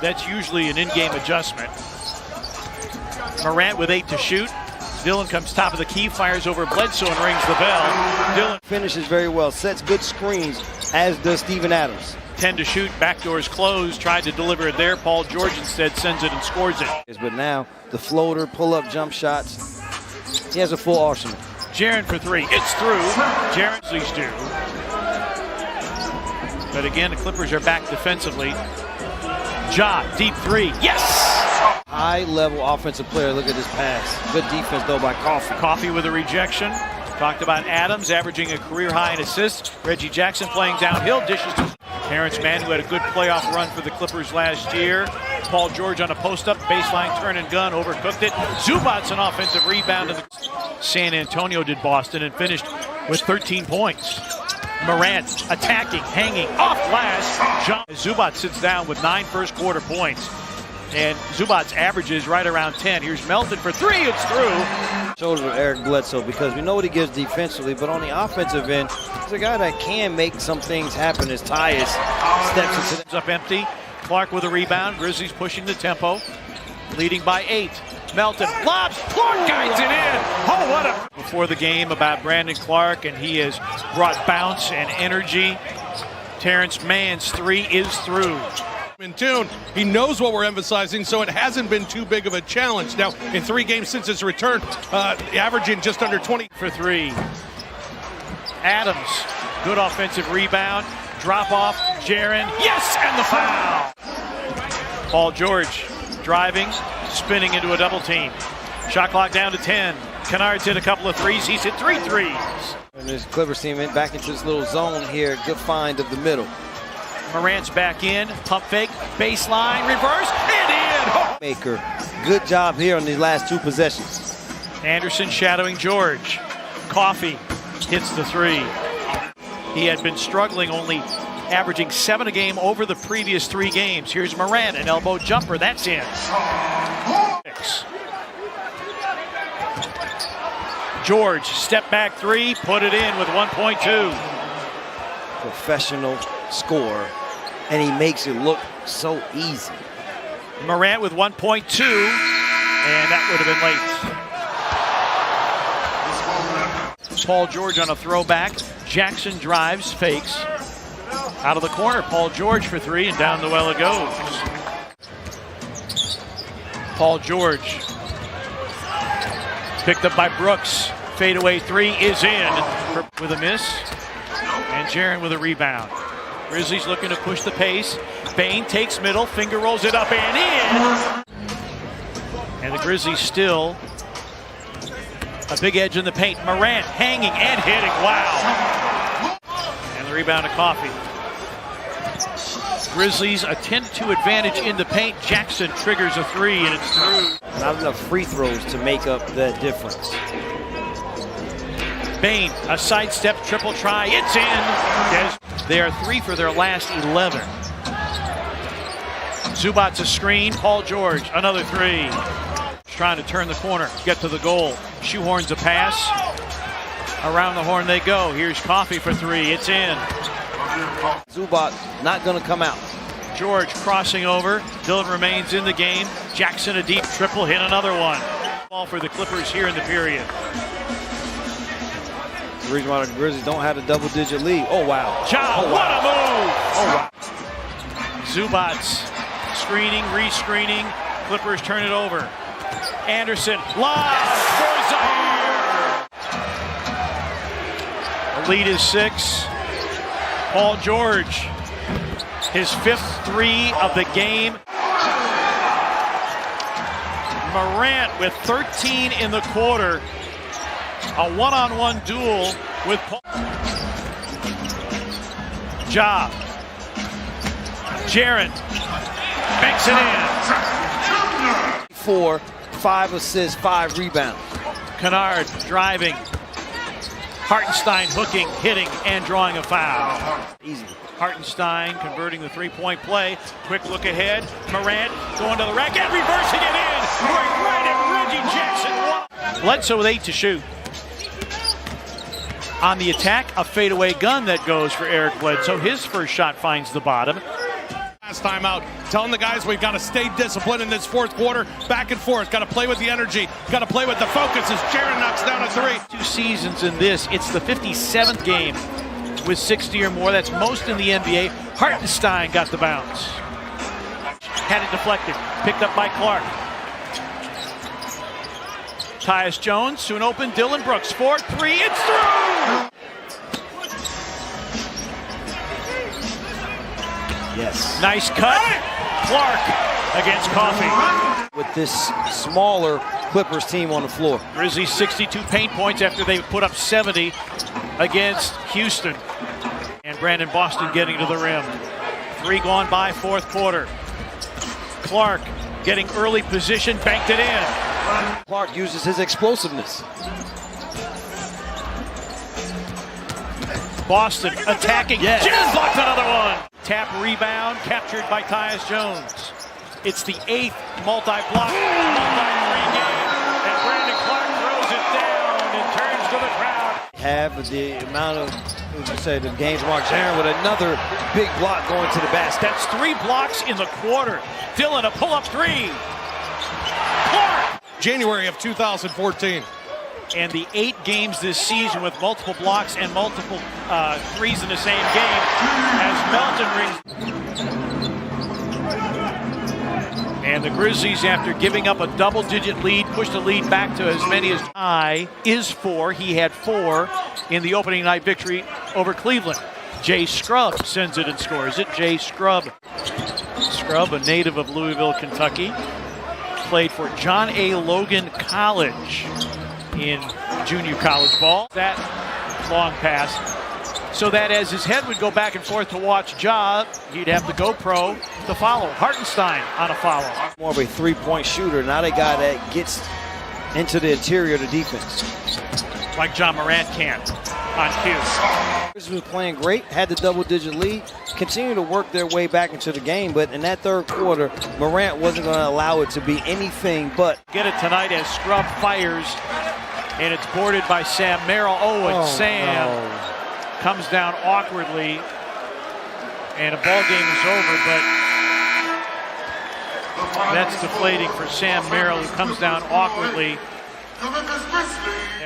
That's usually an in-game adjustment. Morant with 8 to shoot. Dillon comes top of the key, fires over Bledsoe and rings the bell. Dillon finishes very well, sets good screens, as does Steven Adams. 10 to shoot, backdoors closed, tried to deliver it there. Paul George instead sends it and scores it. But now the floater, pull-up jump shots, he has a full arsenal. Jaren for 3, it's through. Jaren's do. But again, the Clippers are back defensively. Ja, deep 3, yes! High-level offensive player, look at this pass. Good defense, though, by Coffey. Coffey with a rejection. Talked about Adams averaging a career-high in assists. Reggie Jackson playing downhill, dishes to Terrence Mann, who had a good playoff run for the Clippers last year. Paul George on a post-up, baseline turn and gun, overcooked it. Zubac's an offensive rebound. San Antonio did Boston and finished with 13 points. Morant attacking, hanging, off glass. Zubac sits down with 9 first-quarter points. And Zubac's average is right around 10. Here's Melton for 3, it's through. Shoulder of Eric Bledsoe, because we know what he gives defensively, but on the offensive end, he's a guy that can make some things happen as Tyus steps into the up empty. Clark with a rebound. Grizzlies pushing the tempo, leading by 8. Melton lobs, Clark guides it in. Oh, what a... Before the game about Brandon Clark, and he has brought bounce and energy. Terrence Mann's 3 is through. In tune, he knows what we're emphasizing, so it hasn't been too big of a challenge. Now, in 3 games since his return, averaging just under 20 for 3. Adams, good offensive rebound, drop off. Jaren, yes, and the foul. Paul George driving, spinning into a double team. Shot clock down to 10. Kennard's hit a couple of threes. He's hit 3 threes. And this Clippers team back into this little zone here. Good find of the middle. Morant's back in, pump fake, baseline, reverse, and in! Oh. Maker, good job here on these last 2 possessions. Anderson shadowing George. Coffey hits the 3. He had been struggling, only averaging 7 a game over the previous 3 games. Here's Morant, an elbow jumper, that's in. 6. George, step back 3, put it in with 1.2. Professional score, and he makes it look so easy. Morant with 1.2, and that would have been late. Paul George on a throwback. Jackson drives, fakes. Out of the corner, Paul George for 3, and down the well it goes. Paul George. Picked up by Brooks. Fadeaway 3 is in with a miss. And Jaren with a rebound. Grizzlies looking to push the pace. Bane takes middle, finger rolls it up and in. And the Grizzlies still a big edge in the paint. Morant hanging and hitting. Wow. And the rebound to Coffey. Grizzlies a 10-2 advantage in the paint. Jackson triggers a 3 and it's through. Not enough free throws to make up that difference. Bane, a sidestep triple try, it's in. They are 3 for their last 11. Zubac's a screen, Paul George, another 3. Trying to turn the corner, get to the goal. Shoehorns a pass. Around the horn they go. Here's Coffey for 3, it's in. Zubac not gonna come out. George crossing over, Dillon remains in the game. Jackson a deep triple, hit another one. Ball for the Clippers here in the period. The reason why the Grizzlies don't have a double-digit lead. Oh, wow. Ja, oh, wow. What a move! Oh, wow. Zubac's screening, rescreening. Clippers turn it over. Anderson, live for Zaire! The lead is 6. Paul George, his 5th 3 of the game. Morant with 13 in the quarter. A one-on-one duel with Paul. Ja. Jaren banks it in. 4, 5 assists, 5 rebounds. Kennard driving. Hartenstein hooking, hitting, and drawing a foul. Easy. Hartenstein converting the 3-point play. Quick look ahead. Morant going to the rack and reversing it in. Right at Reggie Jackson. Bledsoe with 8 to shoot. On the attack, a fadeaway gun that goes for Eric Bledsoe. His first shot finds the bottom. Last time out, telling the guys we've got to stay disciplined in this fourth quarter, back and forth, got to play with the energy, got to play with the focus as Jaron knocks down a three. 2 seasons in this, it's the 57th game with 60 or more. That's most in the NBA. Hartenstein got the bounce. Had it deflected, picked up by Clark. Tyus Jones to an open Dylan Brooks. 4-3, it's through! Yes. Nice cut. Clark against Coffey. With this smaller Clippers team on the floor. Grizzlies 62 paint points after they put up 70 against Houston. And Brandon Boston getting to the rim. 3 gone by, fourth quarter. Clark getting early position, banked it in. Clark uses his explosiveness. Boston attacking. Yes. Jazz blocks another one. Tap rebound captured by Tyus Jones. It's the 8th multi-block, multi-three game, and Brandon Clark throws it down and turns to the crowd. Have the amount of, as you say, the games Mark Jaron with another big block going to the basket. That's 3 blocks in the quarter. Dylan, a pull-up 3. Clark. January of 2014. And the 8 games this season with multiple blocks and multiple threes in the same game as Melton rings. And the Grizzlies, after giving up a double-digit lead, pushed the lead back to as many as is 4. He had 4 in the opening night victory over Cleveland. Jay Scrubb sends it and scores it. Jay Scrubb. Scrubb, a native of Louisville, Kentucky, played for John A. Logan College in junior college ball. That long pass, so that as his head would go back and forth to watch Ja, he'd have the GoPro to follow. Hartenstein on a follow. More of a three-point shooter, not a guy that gets into the interior of the defense. Like John Morant can on cue. This was playing great, had the double-digit lead, continued to work their way back into the game, but in that third quarter, Morant wasn't going to allow it to be anything but. Get it tonight as Scrubb fires, and it's boarded by Sam Merrill. And Sam comes down awkwardly, and a ball game is over, but that's deflating for Sam Merrill, who comes down awkwardly. The Memphis Grizzlies